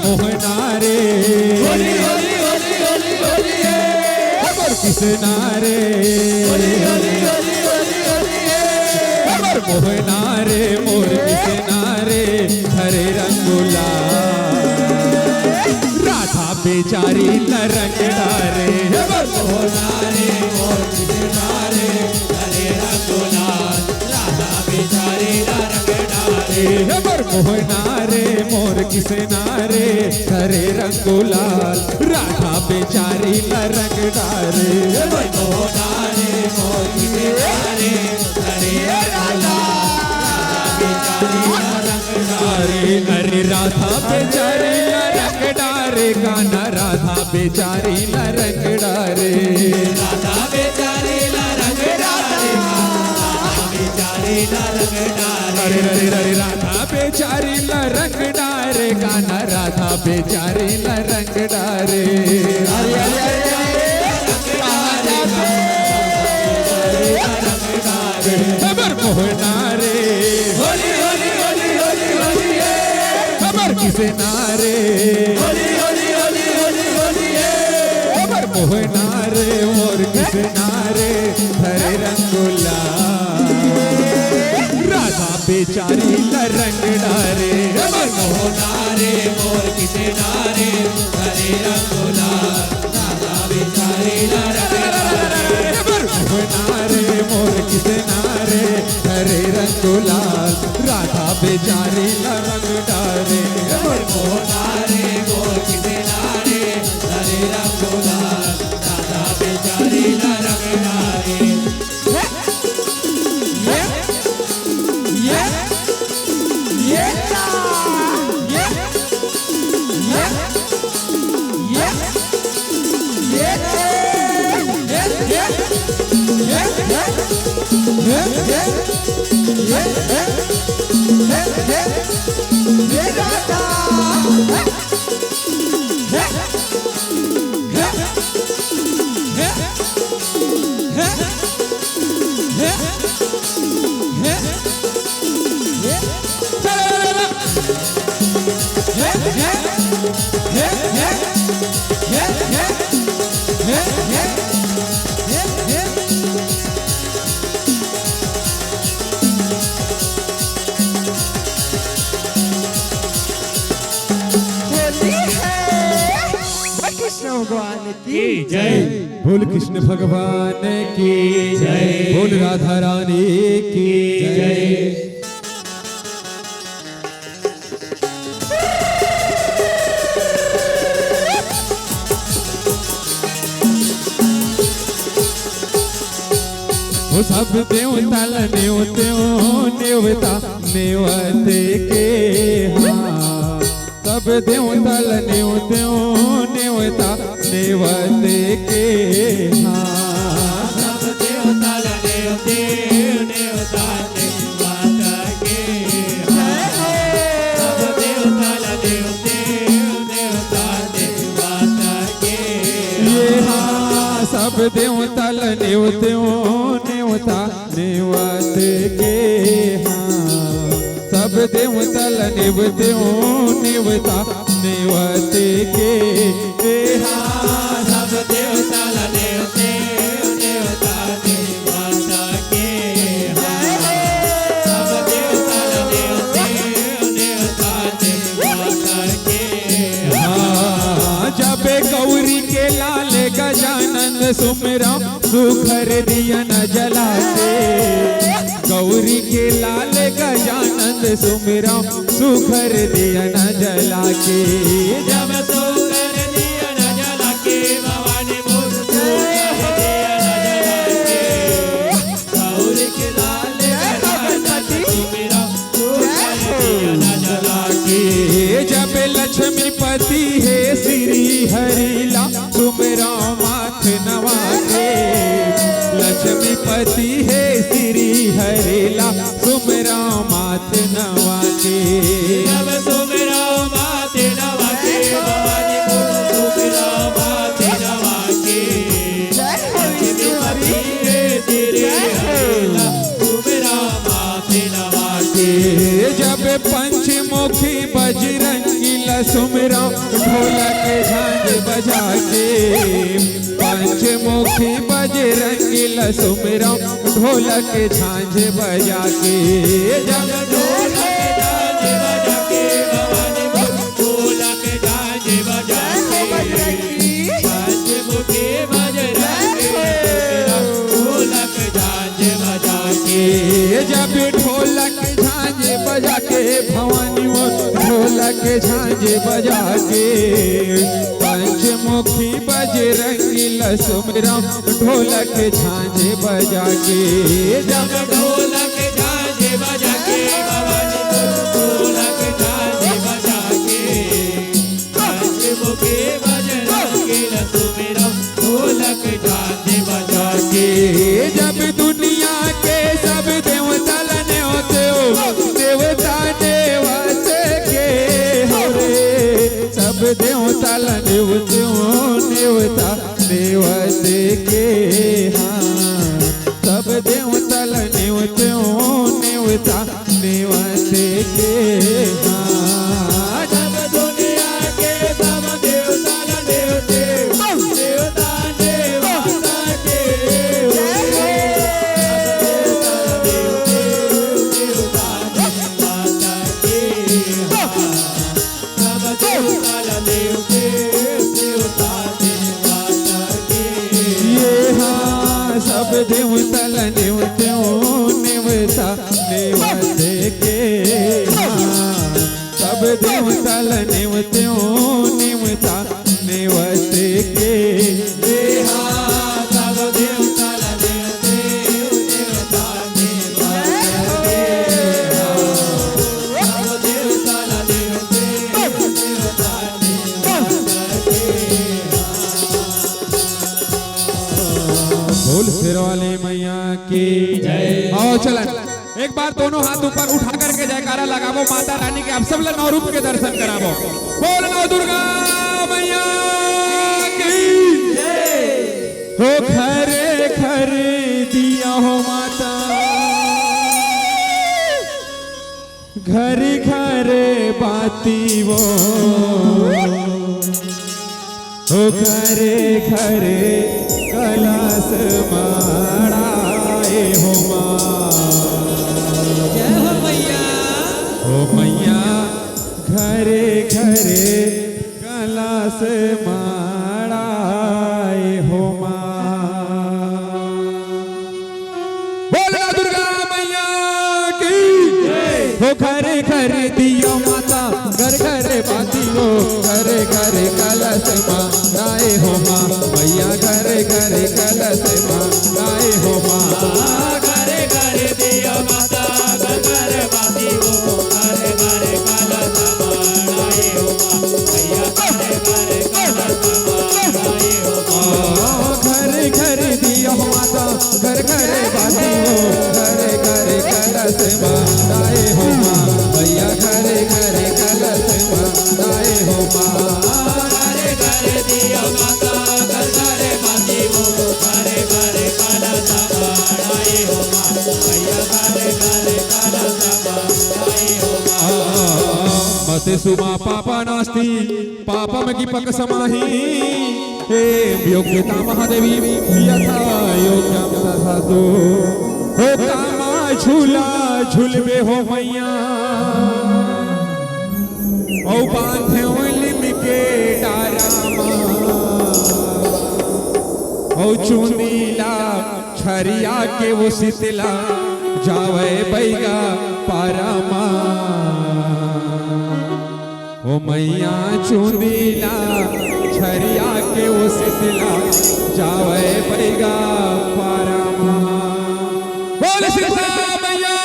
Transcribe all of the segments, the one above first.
मोहना रे होली होली होली होली होली खबर किसना रे होली होली होली होली होली खबर मोहना रे मोर किसना रे हरे रंगुला राधा बेचारी न रंग डारे खबर मोहना रे मोर किसना रे हरे रंगुला राधा बेचारी न रंग डारे खबर मोहना रे मोर किसना रे हरे रंगुलाल राधा बेचारी न रंग डारे मोहना रे मोर किसना रे हरे अरे राधा बेचारी न रंग डारे गाना राधा बेचारी न रंग डारे राधा बेचारी न रंग डारे बेचारी न रंग डारे अरे अरे राधा बेचारी न रंग डारे गाना राधा बेचारी न रंग डारे अरे खबर मोहना रे होली होली होली होली होली खबर किसना रे होली होली होली होली होली खबर मोहना रे मोर किसना रे हरे रंगुला राधा बेचारी न रंग डारे खबर मोहना रे मोर किसना रे हरे रंगुला राधा बेचारी न रंग डारे खबर मोहना रे मोर किसना रे हरे रंगुलाल राधा बेचारी न रंग डारे खबर मोहना रे मोर किसना रे हरे रंगुलाल राधा बेचारी न रंग डारे भगवान की जय बोल कृष्ण भगवान की जय बोल राधा रानी की जय वो सब देवता नेवता नेवते के हाँ सब देवता नेवता नेवते के हाँ सब देवता नेवता नेवता के हाँ सब देवता नेवता नेवता के ये हाँ सब देवता नेवता नेवते के हाँ सब देवता नेवता नेवते के हाँ सब देवता नेवता नेवता के हाँ सब देवता नेवता नेवता के हाँ जब गौरी के लाल गजानन सुमिरा सुखर दिया न जलाते गौरी के लाल गजानंद सुमिरा सुखर दिया न जला के जब सुखर दिया न जला के भवानी मोर सुखर दिया न जला के गौरी के लाल गजानंद सुमिरा सुखर दिया न जला के जब लक्ष्मीपति है श्री हरिला सुमिरा माथ नवा के लक्ष्मीपति है श्री हरिला सुमिरा माथ नवा के सुमिरा ढोलक झांझ बजा के पंचमुखी बजरंगी सुमिरा ढोलक झांझ बजा के जब ढोलक झांझ बजा के भवानी ढोलक झांझ बजा के पंचमुखी बजरंगी ढोलक झांझ बजा के जब ढोलक झांझ बजा के भवानी ढोलक झांझ बजा के पंचमुखी बजरंगी सुमिरा ढोलक झांझ बजा के जब ढोलक झांझ बजा के भवानी ढोलक झांझ बजा के पंचमुखी बजरंगी सुमिरा ढोलक झांझ बजा के जब दुनिया के सब देवता लने होते हो देवता देवते के हरे सब देवता लने होते हो देवता देवते के हाँ सब देवता लने होते हो देवता देवते के हाँ जब दुनिया के सब देवता लने होते देवता देवता के सब देवता नेवते नेवता नेवते के सब देवता नेवते नेवता नेवते के सब देवता नेवते नेवता नेवते सब देवता नेवते नेवता बोल सिरवाली मैया की जय। आओ चलन एक बार दोनों हाथ ऊपर उठा करके जयकारा लगावो माता रानी के आप सब नौ रूप के दर्शन करावो। बोल नौ दुर्गा मैया की जय। हो खरे खरे दिया हो माता घरे घरे बाती वो हो घरे घरे कलश माड़ाए हो जय हो मैया हो मैया घरे घरे कलश माड़ाए हो बोला दुर्गा मैया की हो घरे घरे दिया माता घर घरे बाती हो घरे घरे कलश माड़ाए हो मैया घरे घरे कलश माड़ाए हो घरे घरे दिया माता घर घरे बाती हो घरे घरे कलश माड़ाए हो मैया घरे घरे कलश माड़ाए हो घरे घरे दिया माता घर घरे बाती हो घरे घरे कलश माड़ाए हो मैया घरे घरे कलश माड़ाए हो घरे घरे दिया माता घर घरे बाती हो घरे घरे कलश माड़ाए हो मैया घरे घरे कलश माड़ाए हो मते सुमा पापा नास्ति पापम कीपक समाहि हे योग्यता महादेवी यथा योग्यम तथा तो हो कामा झूला झूलबे हो मैया ओ बांधे लिम के डारामा ओ चुनीला छरिया के वो शीतला जावे बैगा पारामा ओ मैया चुनीला छरिया के वो शीतला जावे बैगा पारामा बोल सीता मैया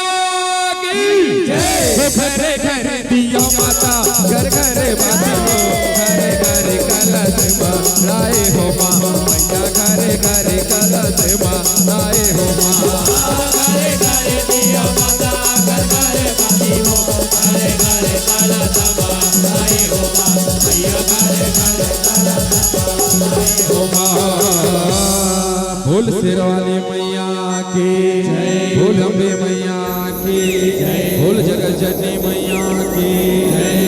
की जय। घरे घरे दिया माता घर घरे बाती हो घरे घरे कलश माड़ाए हो मैया घरे घरे कलश माड़ाए हो घरे घरे दिया माता घर घरे बाती हो घरे घरे कलश माड़ाए हो मैया घरे घरे कलश माड़ाए हो बोल सिरवाली मैया की जय। बोल अम्बे मैया की जय। बोल जगत जननी मैया की जय।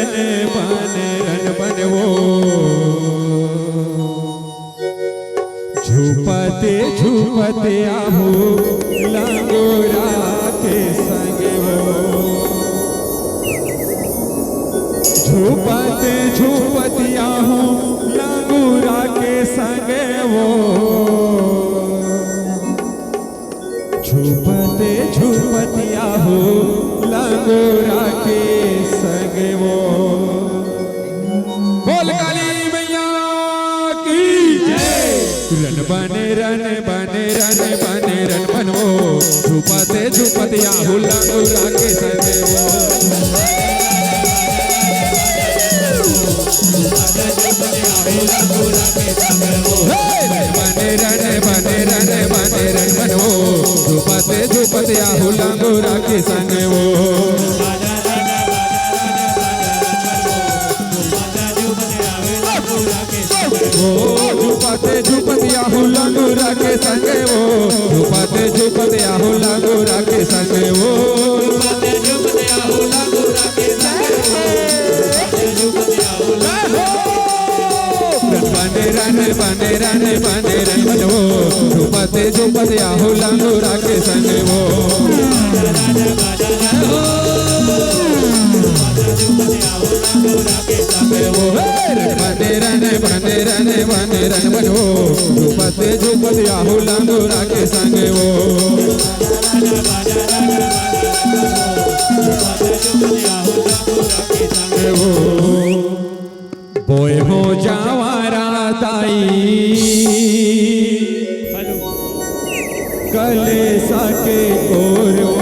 रन बन वो झूपते झूपते आहू लंगूरा के संग वो झूपते झूपते आहू लंगूरा के संग वो झूपते झूपते आहू लंगूरा के संग वो। बोल काली मैया की जय। रन बने रन बन वो झूपते झूपते आहू लंगूरा के संग वो बने रन बन वो झूपते झूपते आहू लंगूरा के संग वो झूपते झूपते आहू लंगूरा के संग वो झूपते झूपते आहू लंगूरा के संग वो बने रन बन वो झूपते झूपते आहू लंगूरा के संग वो बने रन बन वो झूपते झूपते आहू लंगूरा के संग वो बोए हो जावारा ताई कलेसा के कोरो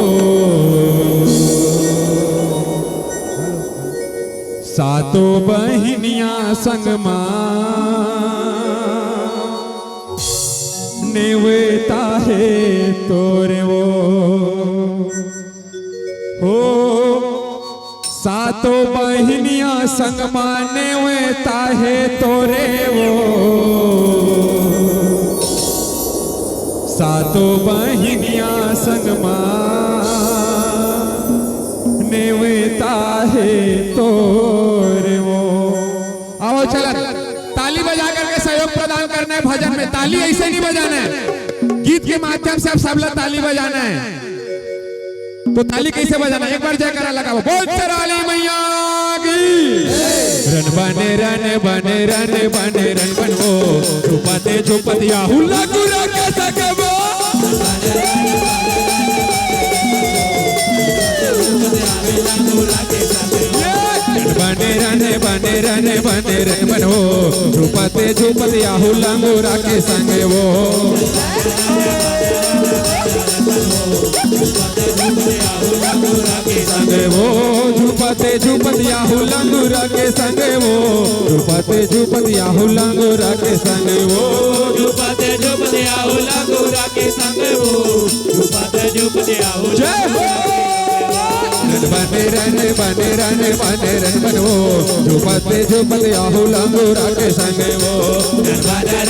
सातों बहनियां संग नेवता है तोरे वो हो सातों बहनियां संग नेवता है तोरे वो सातों बहनियां संग नेवता है तोरे वो। आओ चल ताली बजा करके सहयोग प्रदान करना है भजन में। ताली ऐसे नहीं बजाना है, गीत के माध्यम से आप सब लोग ताली बजाना है। तो ताली कैसे बजाना, एक बार जयकारा लगाओ, बोल काली मैया की। रन बन वो झूपते झूपते आहू लंगूरा के संग वो बने रन बन वो झूपते झूपते आहू लंगूरा के संग वो झूपते झूपते आहू लंगूरा के संग वो झूपते झूपते आहू लंगूरा के संग वो झूपते झूपते आहू लंगूरा के संग वो झूपते झूपते आहू जय हो। बने रन बन वो झूपते झूपते आहू लंगूरा के संग वो झूपते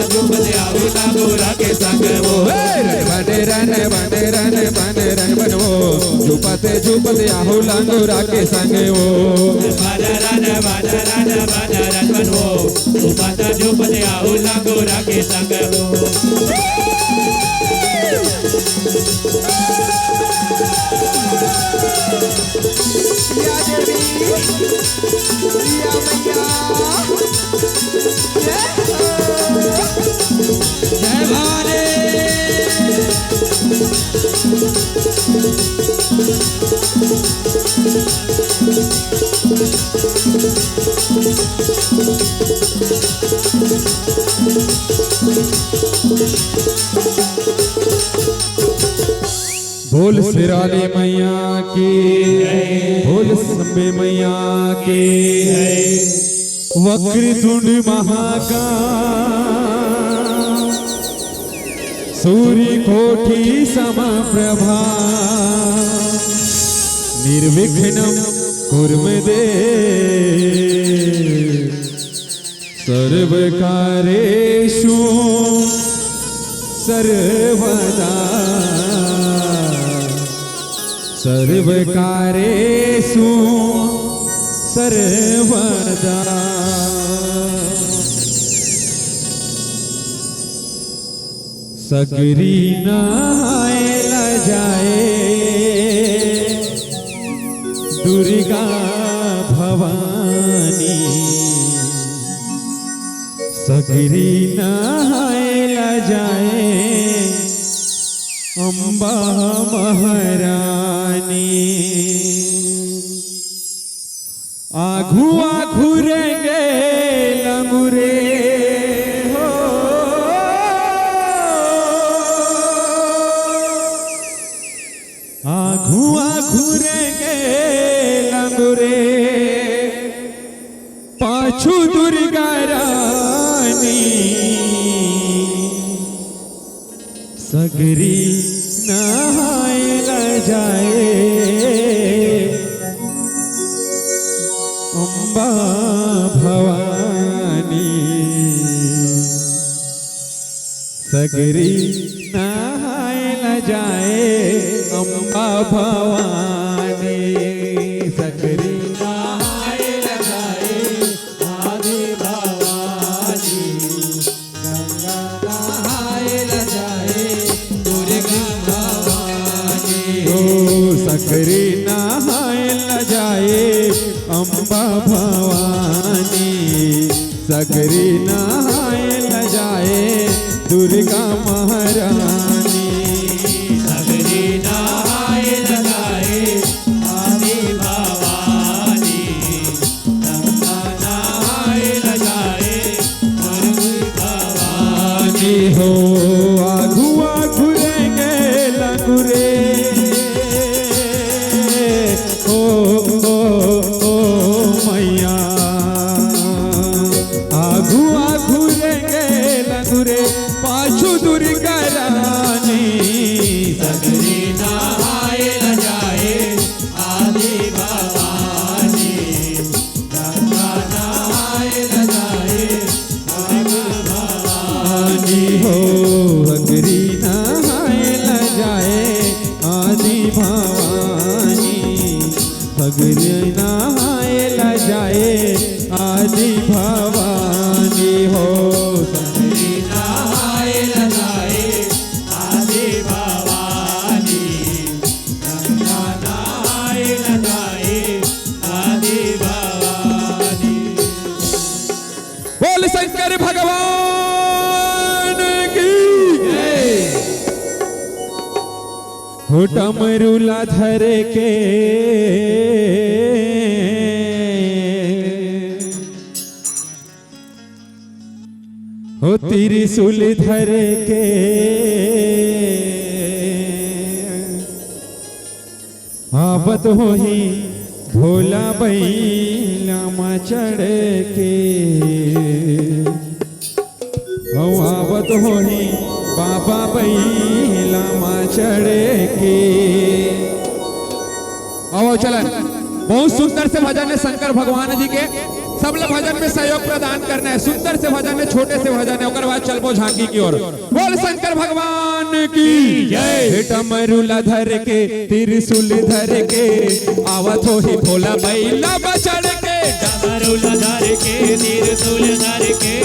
झूपते आहू लंगूरा के संग वो बने रन बन वो झूपते झूपते आहू लंगूरा के संग वो झूपते झूपते आहू लंगूरा के संग वो। जय भवानी। बोल सिराली मैया की, बोल संबे मैया की, वक्रतुंड महाकाय, सूर्य कोटि समप्रभा, निर्विघ्नं कुरु दे सर्वकारेषु सर्वदा सर्वकारेषु सर्वदा सगरी नहायला जाए दुर्गा भवानी सगरी नहायला जाए अम्बा महारानी आघू आघू रेंगे लंगुरे हो आघू आघू रेंगे लंगुरे पाछू दुर्गा रानी सगरी नहायला जाए अम्बा भवानी सगरी नहायला जाए अम्बा भवानी सगरी नहायला जाए आदि भवानी गंगा नहायला जाए दुर्गा भवानी ओ सगरी नहायला जाए अम्बा भवानी सगरी नहायला जाए दुर्गा महारानी सगरी नहायला जाए आदि भवानी गंगा नहायला जाए दुर्गा भवानी हो आघू आघू रेंगे लंगुरे ओ ओ ओ मैया आघू आघू रेंगे लंगुरे पाछू दुर्गा रानी सगरी नहायला जाए आदि भवानी गंगा नहायला जाए दुर्गा भवानी हो सगरी नहायला जाए आदि भवानी सगरी नहायला जाए आदि भवानी हो सगरी नहायला जाए आदि भवानी गंगा नहायला जाए आदि भवानी बोल शंकर भगवान की हो डमरूला धर के हो त्रिशूल धर के आवत हो ही भोला बैला मा चढ़ के हो आवत हो ही बाबा बैला मा चढ़ के आओ चलन बहुत सुंदर से भजन है शंकर भगवान जी के सब लोग भजन में सहयोग प्रदान करना है सुंदर से भजन है छोटे से भजन है ओकर बाद चलबो झांकी की ओर बोल शंकर भगवान की जय डमरूला धर के त्रिशूल धर के आवत हो ही भोला बैला बचड़ के डमरूला धर के त्रिशूल धर के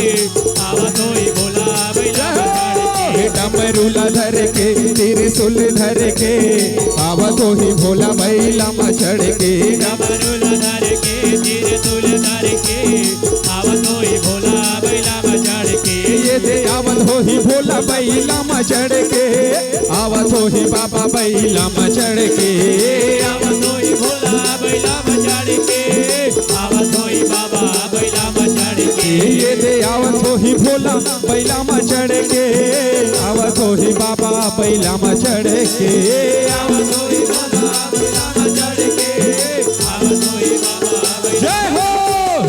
आवत होई भोला बैला बचड़ के डमरूला धर के त्रिशूल धर के आवत हो ही भोला बैला मचड़ के डमरूला धर के त्रिशूल धर के आवत होई भोला बैला बचड़ के ये दे आवत हो ही भोला बैला मचड़ के आवत हो ही बाबा बैला मचड़ के आवत होई भोला बैला बचड़ के आवत होई बाबा बैला बचड़ के ये दे आवत हो ही भोला बैला मचड़ के आवत हो ही बाबा बैला मचड़ के आवत होई भोला बैला बचड़ के आवत होई बाबा जय हो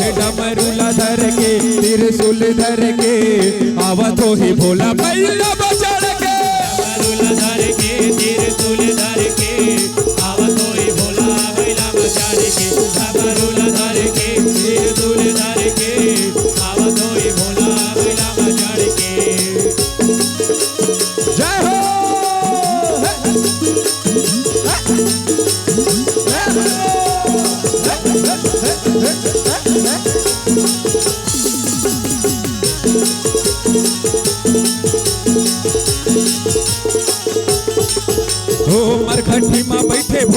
हे डमरूला धर के त्रिशूल धर के आवत हो ही भोला बैला मचड़ के डमरूला धर के त्रिशूल धर के आवत होई भोला बैला बचड़ के डमरूला धर के त्रिशूल धर के आवत होई भोला बैला बचड़ के जय हो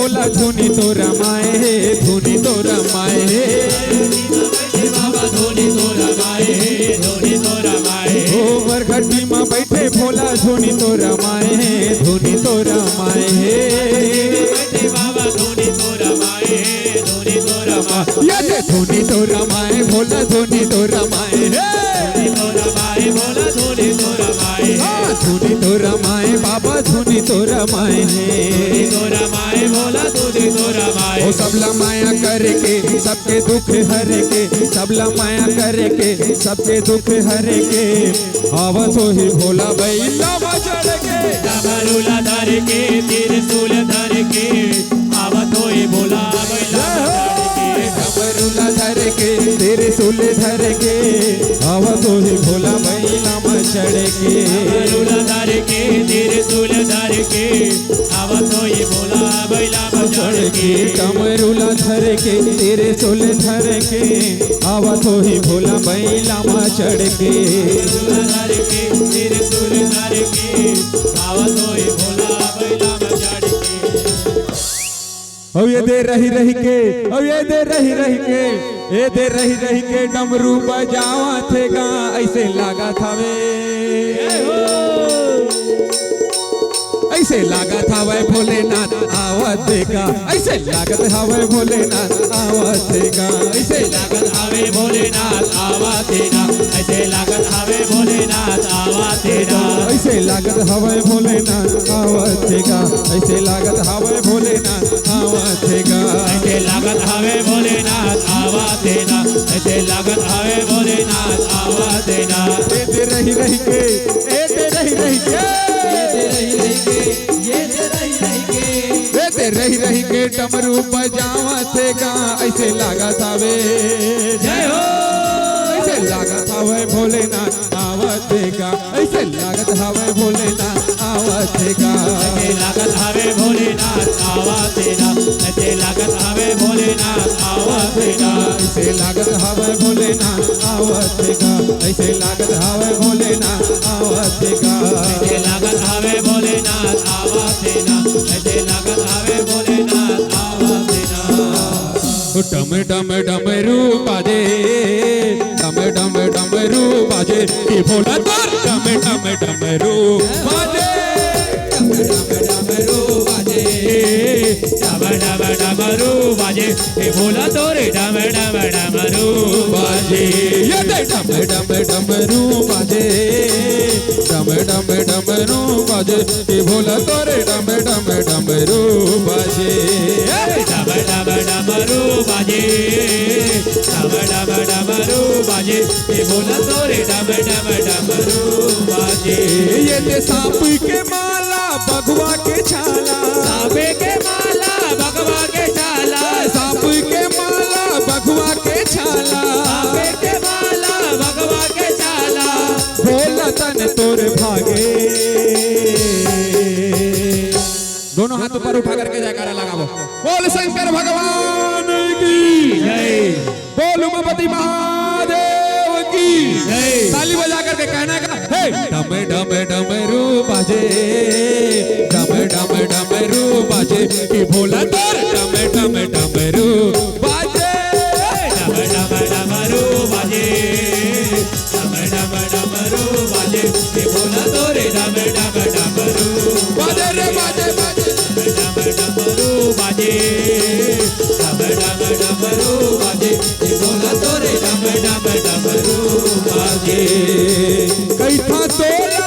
भोला धुनी तो रमाए हे, धुनी तो रमाए हे। बाबा धोनी तो रमाए, धोनी तो रमाए। ओ बरघटी में बैठे भोला धुनी तो रमाए हे, धुनी तो रमाए हे। बाबा धोनी तो रमाए, धोनी तो रमाए। ये धुनी तो रमाए भोला धुनी तो रमाए हे, धोनी तो रमाए भोला, धोनी तो रमाए। हाँ, धुनी तो रमाए बाबा धुनी तो रमाए हे। धोनी तो रमाए भोला, धोनी तो रमाए। ओ सबला माया करके सबके दुख हर के, सबला माया करके सबके दुख हर के। आवत हो ही भोला बैला चढ़ के, डमरूला धर के त्रिशूल धर के, आवत होए भोला बैला चढ़ के। डमरूला धर के त्रिशूल धर के, आवत हो ही भोला बैला चढ़ के। डमरूला धर के त्रिशूल धर के, आवत होए भोला बैला चढ़ के। डमरूला धर के त्रिशूल धर के, आवत हो ही भोला बैला चढ़ के। धर के त्रिशूल धर के, आवत होए भोला बैला चढ़ के। अब ये दे रही रही के, अब ये दे रही रही के, ये दे रही रही के डमरू बजावा थे गा, ऐसे लागा था वे, ऐसे लागत हवे भोलेनाथ आवत देगा, ऐसे लागत हवे भोलेनाथ आवत देगा, ऐसे लागत हवे भोलेनाथ आवा तेरा, ऐसे लागत हवे भोलेनाथ आवा तेरा। ऐसे लागत हवे भोलेनाथ आवत देगा, ऐसे लागत हवे भोलेनाथ आवत देगा, ऐसे लागत हवे भोलेनाथ आवा तेरा, ऐसे लागत हवे भोलेनाथ आवा तेरा। ए दे रही रही के, ए दे रही रही के, रही रही के डमरू बजावत गा, ऐसे लागत हवे जय हो, ऐसे लागत हवे भोलेनाथ आवत गा, ऐसे लागत हवे भोलेनाथ आवत गा, ऐसे लागत हवे भोलेनाथ आवा तेरा, ऐसे लागत हवे भोलेनाथ आवा तेरा। ऐसे लागत हवे भोलेनाथ आवत गा, ऐसे लागत हवे भोलेनाथ आवत गा, ऐसे लागत हवे भोलेनाथ आवा तेरा, ऐसे लागत हवे भोलेनाथ आवा तेरा। डम डम डमरू बाजे, डम डम डमरू बाजे, कि भोला तोर डम डम डमरू बाजे, डम डम डमरू बाजे, डम डम डमरू बाजे, हे भोला तोरे डम डम डमरू बाजे। ये दे डम डम डमरू बाजे, डम डम डमरू बाजे, कि भोला तोरे डम डम डमरू बाजे, डम डम डमरू बाजे, डम डम डमरू बाजे, हे भोला तोरे डम डम डमरू बाजे। ये दे सांप के माला बगवा के छाला, सांपे के माला भगवा के छाला, सांप के माला बगवा के छाला, सांपे के माला भगवा के छाला, भोला तन तोर भागे। दोनों हाथ ऊपर उठा करके जयकारा लगाओ, बोल शंकर भगवान की जय, बोल उमापति महादेव की जय। ताली बजा करके कहना का हे डम डम डमरू बाजे, डम डम डमरू बाजे, कि भोला तोर डम डम डमरू बाजे, डम डम डमरू बाजे, डम डम डमरू बाजे, हे भोला तोरे डम डम डमरू बाजे रे बाजे बाजे, डम डमरू बाजे, डम डम डमरू बाजे, हे भोला तोरे डम डम डमरू बाजे। कैठा तोला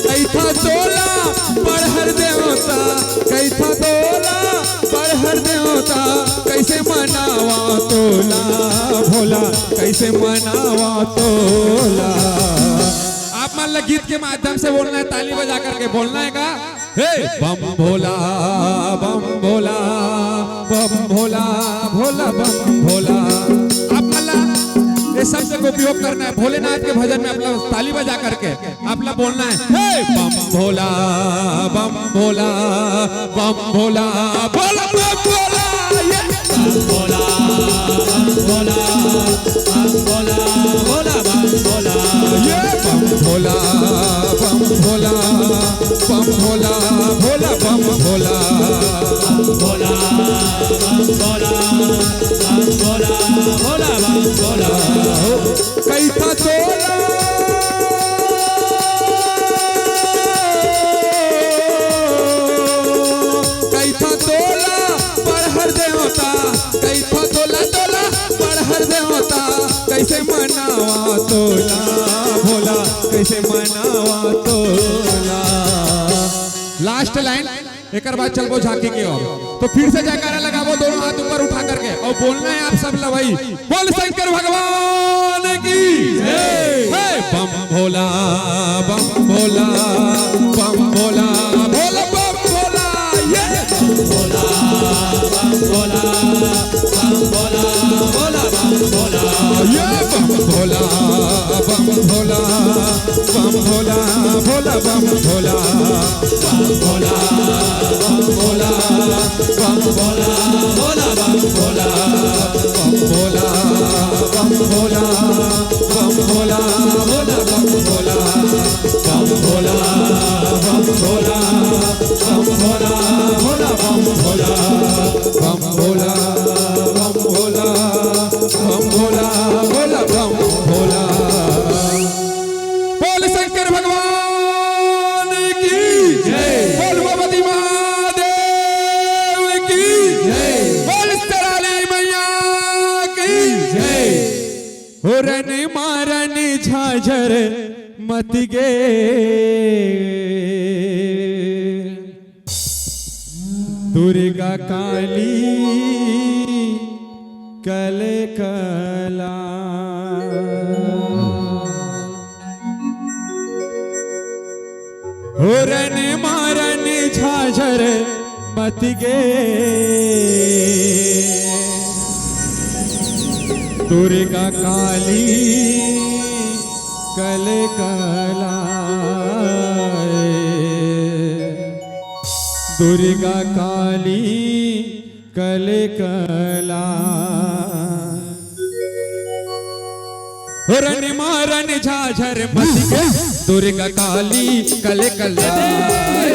कैठा तोला पढ़हर देवता, कैठा तोला पढ़हर देवता, कैसे मनावा तोला भोला, कैसे मनावा तोला। आप मान लो गीत के माध्यम से बोलना है, ताली बजा करके बोलना है का हे बम भोला बम भोला बम भोला भोला बम भोला। आप मान लो ये शब्द को उपयोग करना है भोलेनाथ के भजन में, अपना ताली बजा करके अपना बोलना है हे बम भोला बम भोला बम भोला भोला बम भोला, ये बम भोला बम भोला, बम भोला भोला बम भोला। भोला बम भोला बम भोला भोला बम भोला भोला बम भोला बम भोला भोला बम भोला कैसा तोला कैसा तोला पर हर देवता कैसा तोला तोला पर हर देवता कैसे मनावा तोला भोला कैसे मनावा तोला। लास्ट लाइन एक बाद चलबो झांकी की ओर तो फिर से जयकारा लगाबो दोनों हाथ ऊपर उठा करके और बोलना है आप सब लवई बोल शंकर भगवान की जय। बम भोला बम भोला बम भोला भोला बम भोला ये भोला बम भोला बम भोला भोला बम भोला ये बम भोला बम भोला बम भोला भोला बम भोला बम भोला बम भोला बम भोला भोला बम भोला बम भोला बम भोला बम भोला भोला बम भोला बम भोला बम भोला बम भोला भोला बम भोला बम भोला बम भोला बम भोला भोला बम भोला। बोल शंकर भगवान की जय। बोल भगवती महादेव की जय। बोल शेराली मैया की जय। हो रन मारन झाझर मत गे दुर्गा काली कल कला हो रन मारन झाझर मत गे दुर्गा काली कल कला दुर्गा काली कल कला रन मारन झाझर मत गे दुर्गा काली कल कला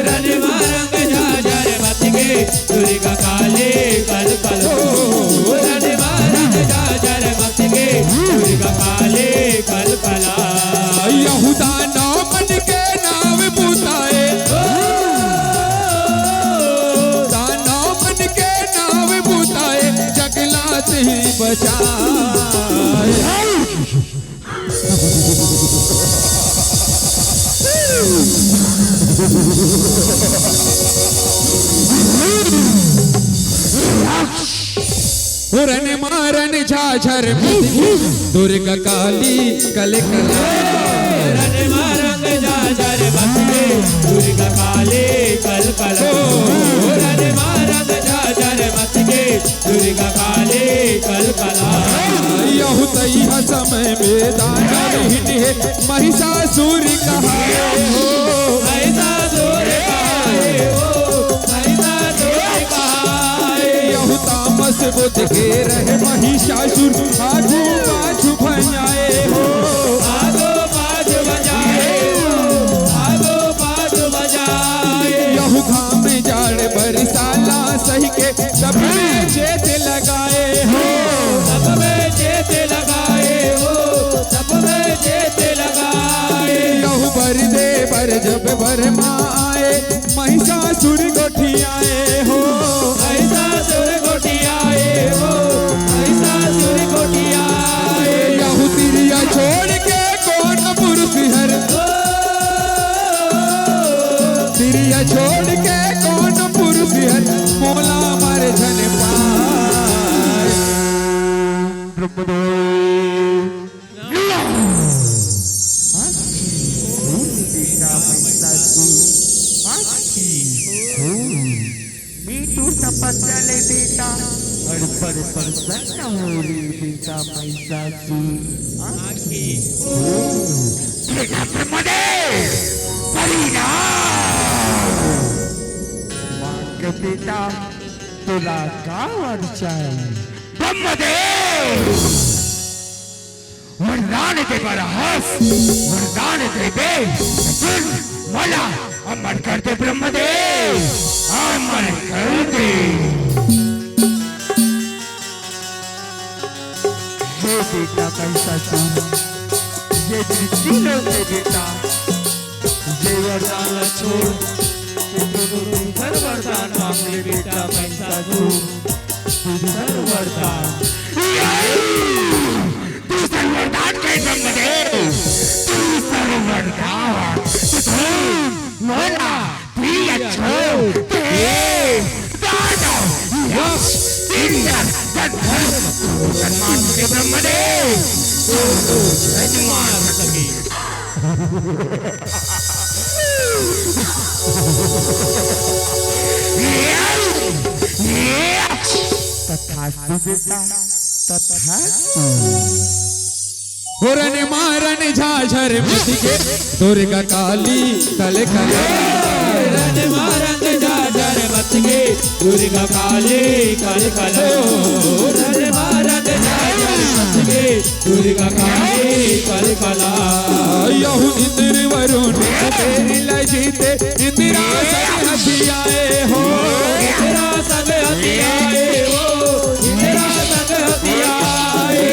रन मारंग झाझर मत गे दुर्गा काली कल कल रन मारंग झाझर मत गे दुर्गा काली कल कला यहूदा नामन के नाम बुताए दानवन के नाम बुताए जगला से ही बचाए रन मारन झाझर दुर्गा काली कल कला रन मारंग झाझर मत गे दुर्गा काली कल कल रन मारंग झाझर मत गे दुर्गा काली कल कला यहू तैहा समय में दाना विहीन है महिषासुर कहाए हो ऐसा दूर कहाए हो ऐसा दूर कहाए यहू तामस बुद्ध के रहे महिषासुर आजू बाजू भजाए हो आगो बाज बजाए हो आगो बाज बजाए यहू घाम जाड़ बरसाला सही के सब में चेत लगाए हो सब में चेत लगाए हो सब में चेत लगाए यहू बर दे बर जब बर आए महिषासुर गोठियाए हो ऐसा सुर गोटियाए हो ऐसा सुर गोटियाए यहू तिरिया छोड़ के कौन पुरुष हर तिरिया छोड़ के कौन पुरुष हर मोला मर झन पाए मीठू तपस्याले बेटा और पर प्रसन्न होली बेटा महिषासुर मांग बेटा तुला का वर्षाय ब्रह्मदेव वरदान दे बरहस वरदान दे बे सुन मला अमर कर दे ब्रह्मदेव अमर कर दे हे बेटा कैसा तू ये तीनों से बेटा ये वरदान छोड़ हर वरदान मांग ले बेटा कैसा तू हर वरदान तू सर्ववरदान के ब्रह्मदेव तू सर्ववरदान मोला प्रिय छो दानव यक्ष इंद्र गंधर्व सम्मान के ब्रह्मदेव सम्मान सके तथास्तु बेटा तथास्तु हुरन मारन झाझर मतिके दुर्गा काली कल कल रन मारन झाझर मतिके दुर्गा काली कल कल रन मारन झाझर मतिके दुर्गा काली कल कल यहु इंद्र वरुण तेरी लजीते इंदिरा सब हथी आए हो इंदिरा सब हथी आए हो इंदिरा सब हथी आए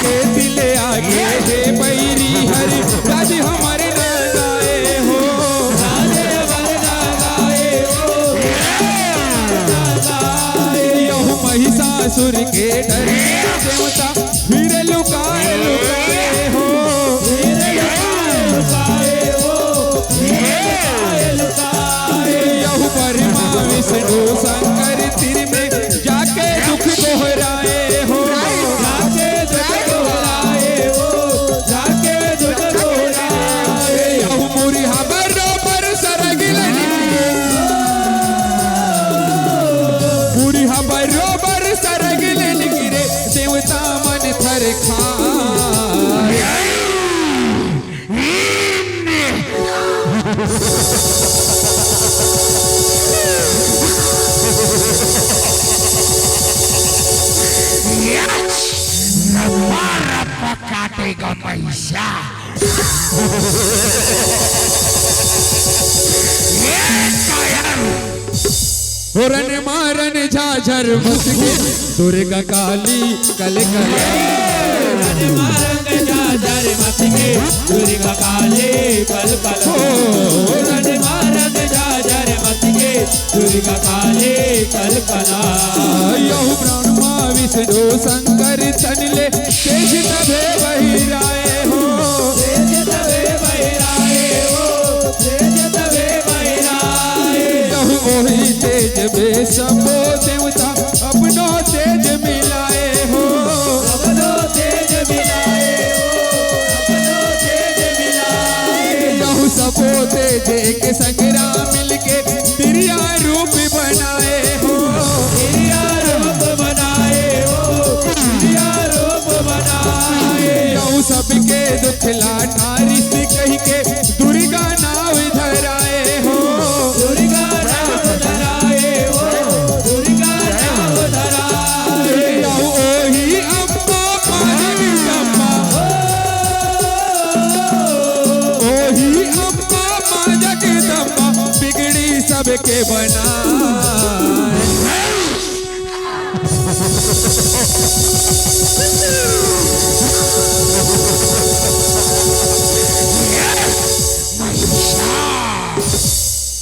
के दिल आगे हे बैरी हरि राज हमारे नागाए हो राज हमारे नागाए हो यहु महिषासुर के डर देवता फिर लुकाए लुकाए हो यहु ब्रह्मा विष्णु शंकर तिर में जाके दुख दोहराए हो जाके दुख दोहराए हो जाके दुख दोहराए यहु मुरिहा बरोबर सरगिल मुरिहा बरोबर सरगिल गिरे देवता मन थर खाए काटेगा पैसा हुरन मारन झाझर मुसके दुर्गा काली कल कल रन मारन झाझर मतिके दुर्गा काली कल कल रन मारन झाझर मतिके दुर्गा काली कल कल यहु ब्रह्मा विष्णु शंकर तनले तेज तभे बहिराए हो तेज तबे बहिराए हो तेज तबे बहिराए यहु ओही तेज बे सबो देवता अपनो तेज मिलाए हो अपनो तेज मिलाए हो अपनो तेज मिलाए यहु सबो तेज एक संगरा मिलके तिरिया रूप बनाए हो तिरिया रूप बनाए हो तिरिया रूप बनाए यहु सबके दुख लाटा ऋषि कह के दुर्गा नाव धराए हो दुर्गा नाम धराए हो दुर्गा नाम धराए यहु ओही अम्मा जगदम्बा ओही अम्मा माँ जगदम्बा बिगड़ी सबके बनाए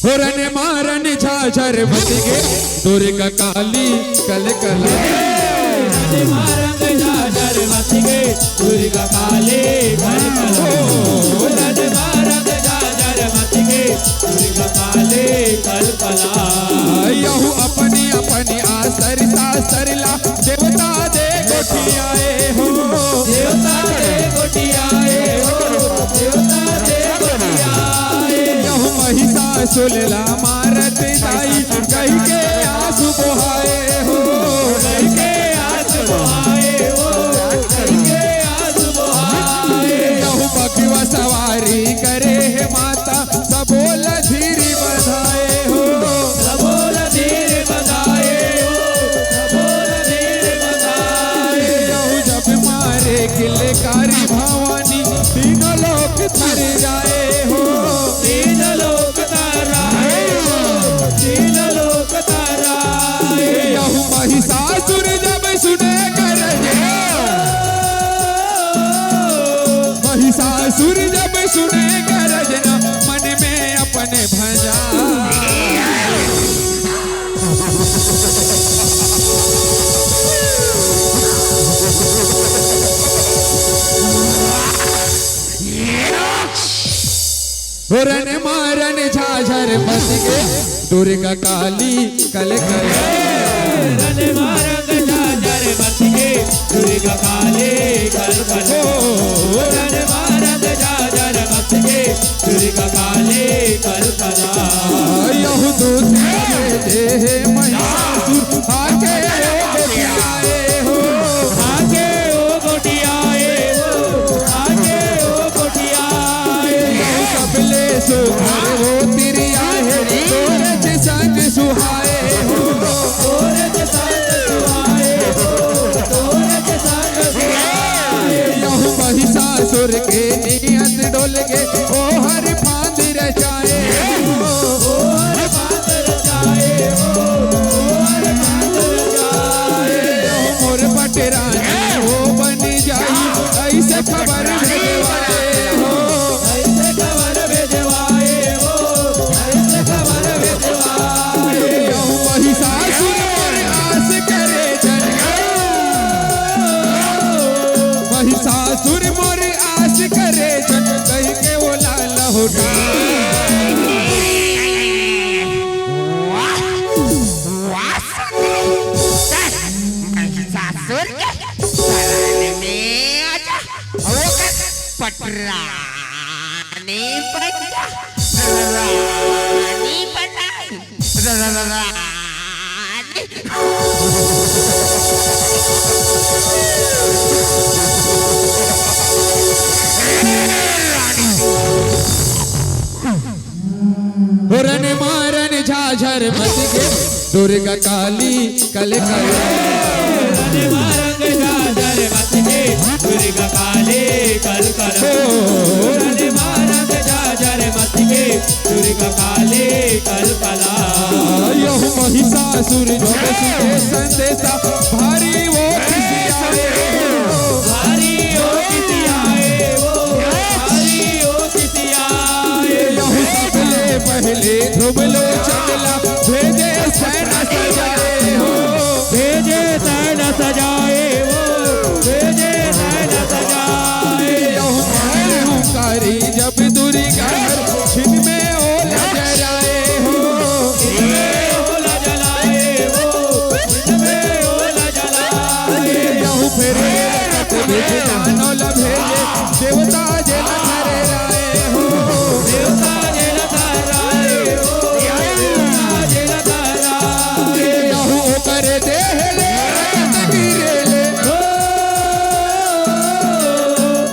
हुरन मारन झाझर मतिके दुर्गा काली कल कल रन मारन झाझर मतिके दुर्गा काली कल कल रन मारन झाझर मतिके दुर्गा काली कल कल यहु अपनी अपनी आसर सासरला देवता दे गोठियाए हो देवता दे गोटियाए हो देवता दे गोटियाए यहु महिषासुरला मारत दाई कही के आंसू बहाए हो कहीं के आंसू बहाए हो कहीं के आंसू बहाए यहु बकवा सवारी करे है माता सबोल धीरी बधाए हो सबोल धीर बधाए हो सबोल धीर बधाए यहु जब मारे किलकारी भाव रन मारन झाझर बस गे दुर्गा काली कल कल रन मारन झाझर बस गे दुर्गा काली कल कल रन मारन झाझर बस गे दुर्गा काली कल कल यहू दूसरे देह महिषासुर आगे गोटियाए हो आगे ओ गोटियाए हो आगे ओ गोटियाए सबले सुघर वो तिरिया है सूरज संग सुहाए हो सूरज संग सुहाए हो सूरज संग सुहाए यहू महिषासुर के नियत डोल के ओ हर फांद रचाए हो और बादल जाए हो और बादल जाए यहू मोर पटरानी हो बन जाई ऐसे खबर भेजवाए हो ऐसे खबर भेजवाए हो ऐसे खबर भेजवाए यहू महिषासुर मोर आस करे जन महिषासुर मोर आस करे जन कह के वो लाल होटा पटरानी बना रानी बनाई रन मारन झाझर मत गे दुर्गा काली कल कल रन मारन झाझर बस गे दुर्गा काली कल कल रन मारन झाझर बस गे दुर्गा काली कल कल यहू महिषासुर जो सुने संदेशा भारी वो खिसियाए हो भारी ओ किसियाए हो भारी ओ किसियाए यहू सबले पहले ध्रुवलो चंदला भेजे सेना सजाए हो भेजे सैन सजाए हो भेजे सैन सजाए यहू मारे हुंकारी जब दुर्गा छिन में ओल जराए हो इनमें ओला जलाए हो इनमें ओला जलाए यहू फिर रत बिच दानों भेजे देवता जन करे राय हो देवता जन कराए हो देवता जन कराए यहू कर देह ले रकत गिरे ले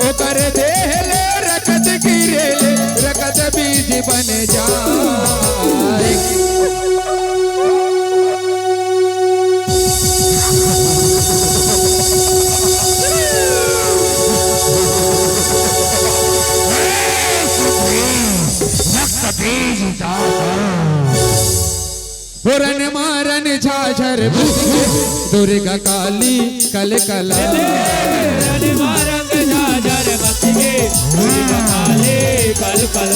ओ कर देह ले रकत गिरे ले रकत बीज बन जाए रन मारन झाझर बस गे दुर्गा काली कल कला रन मारन झाझर बस गे दुर्गा काली कल कल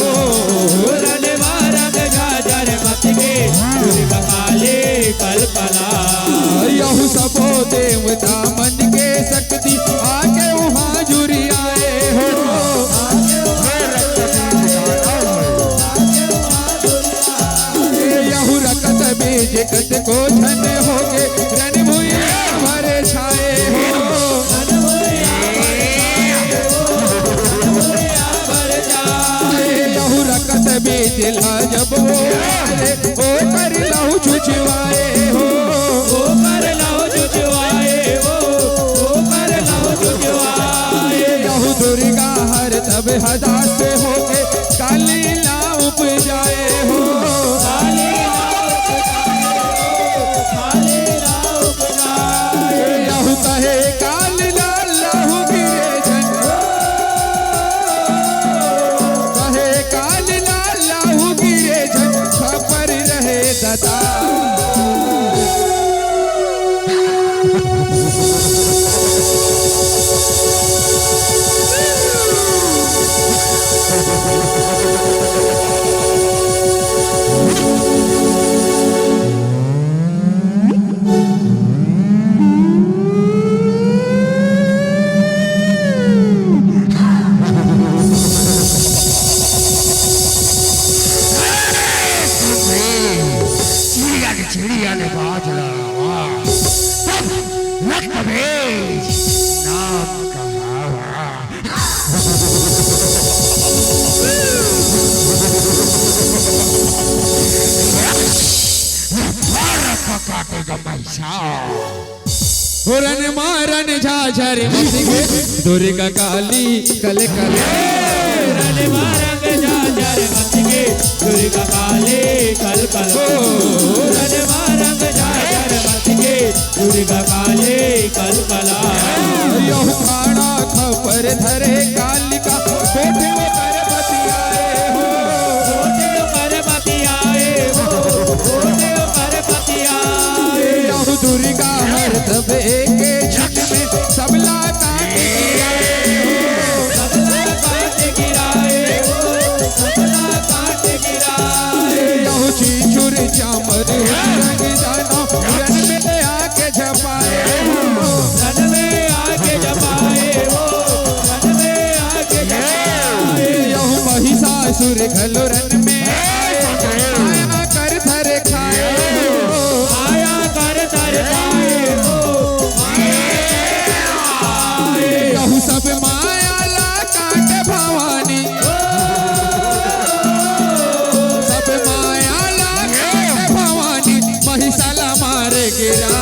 रन मारन झाझर बस गे दुर्गा काली कल कला यहू सबो देवता मन के शक्ति आके वहाँ जुरी आए हो यहू रकत बीज कत को धन होगे रन भुइया भरे छाए हो यहू रकत बीज ला जब हो रे ओ कर लहू छुछवाए हो ओ कर लाओ जुजवाए हो ओ कर लाओ जुजवाए यहू दुर्गा हर तब हदास होके काली ना उपजाए हो काली लाओ उपजाए यहू कहे काल लाल लहू गिरे जन कहे काल लाल लहू गिरे जन छपर रहे दता ने बात लड़ा तब रक्त बेच नाम कहा। काटेगा हुरन मारन झाझर मचगे दुर्गा काली कल कल रन मारंग झाझर मचगे दुर्गा काली कल कल रन मारंग झाझर मचगे दुर्गा काली कल कला। यो खाड़ा खपर धरे कालिका कोठे वो कर बतियाए हो कोठे वो कर बतियाए हो कोठे वो कर बतियाए। यो दुर्गा हर तब एक क्षण में सबला काट गिराए हो सबला काट गिराए हो सबला काट गिराए। यो चीचुर चामर रंग जानो रन में आके झपाए हो रन में आके जपाए हो रन में आके जपाए। यो महिषासुर घलो रन में आया कर थर खाए हो आया कर तर खाए हो कहू सब माया ला काट भवानी सब माया ला काट भवानी महिषाला मार गिरा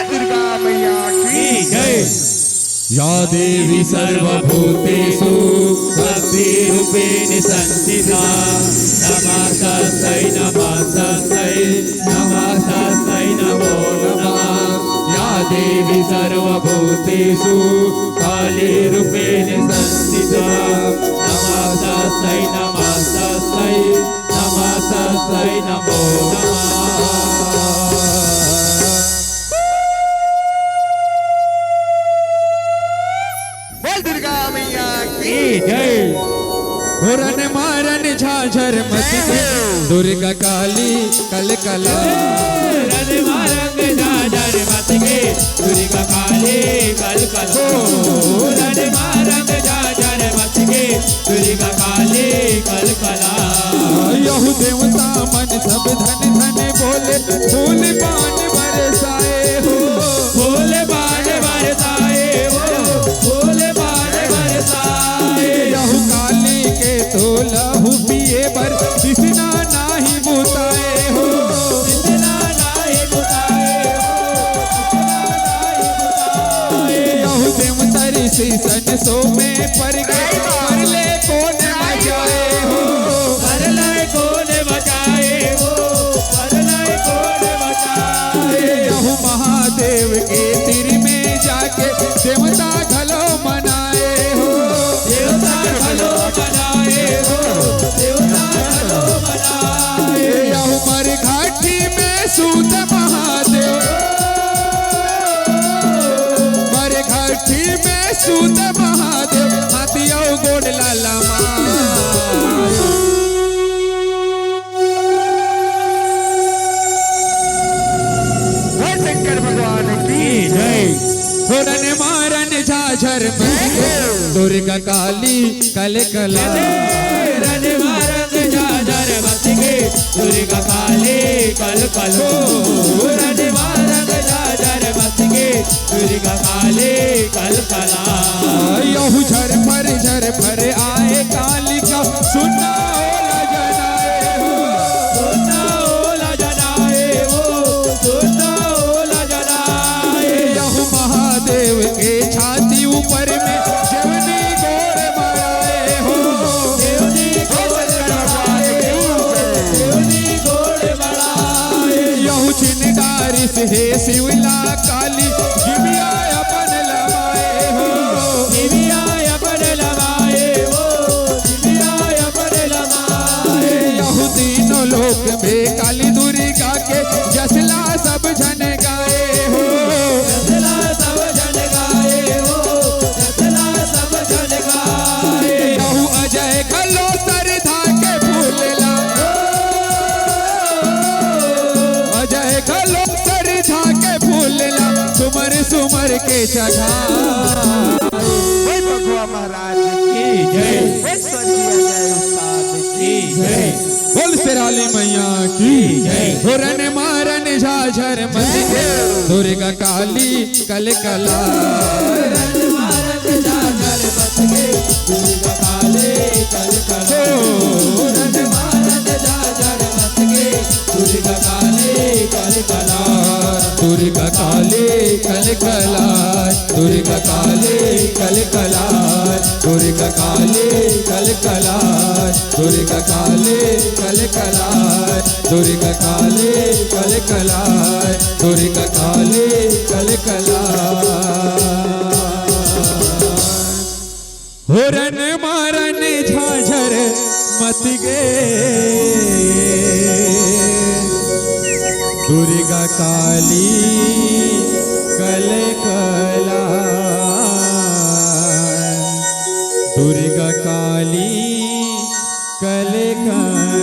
दुर्गा मैया की जय। या देवी सर्वभूतेषु शक्तिरूपेण संस्थिता नमस्तस्यै नमस्तस्यै नमस्तस्यै नमो नमः। या देवी सर्वभूतेषु कालीरूपेण संस्थिता नमस्तस्यै नमस्तस्यै नमस्तस्यै नमो नमः। बोल दुर्गा मैया की जय। हुरन मारन झाझर मचगे दुर्गा काली कल कला रन मारंग झाझर मचगे दुर्गा काली कल कल रन मारंग झाझर मचगे दुर्गा काली कल कला। यहु देवता मन सब धन धन बोले फूल पान बरसाए हो फूल बाण बरसाए हो फूल बाण बरसाए। यहु काली के तो लहू पिए बर दिसना नाही बुताए हो इतना नाही बुताए हो इतना नाही बुताए। यहु देवतर शीसन सो में पर गए पर ले कौन बजाए हो परलय कौन बचाए हो परलय कौन बचाए। यहु महादेव के तिर में जाके देवता घलो मनाए हो देवता भलो बनाए हो देवता भलो बनाए। यहु मर घाटी में सूत महादेव मर घाटी में सूत महादेव हाथियों गोड़ लाला बोल शंकर भगवान की जय। हुरन मारन झाझर मचगे दुर्गा काली कल कला रन मारंग झाझर मचगे दुर्गा काली कल कल रन मारंग झाझर मचगे दुर्गा काली कल कला। यहु झर फर आए कालिका सुना ओला जनाए हो सोना ओला जनाए हो सोना ओला जनाए। यहु महादेव के छाती ऊपर में जवनी गोर मराए हो देवनी गोड़ बढ़ाए हो देवनी गोड़ बढ़ाए। यहु चिनगारी से हे शिवला काली जिबिया अपन लमाए हो दिव्या अपन लगाए हो दिव्या अपन लगाए। यहु तीनों लोक में काली दुर्गा के जसला सब जन गाए हो जसला सब जन गाए हो जसला सब जन गाए। यहु अजय खलो सरधा के फूलला अजय खलो सरधा के फूलला सुमर सुमर के चढ़ा ओए भगवा महाराज की जय। ओए स्वर्गीय जय उस्ताद की जय। बोल सिराली मैया की जय। हुरन मारन झाझर मत के दुर्गा काली कल कला दुर्गा काले कल कला दुर्गा काले कल कला दुर्गा काले कल कला दुर्गा काले कल कला दुर्गा काले कल कला दुर्गा काले कल कला हुरन मारन झाझर मत गे दुर्गा काली कल कला दुर्गा काली कल कला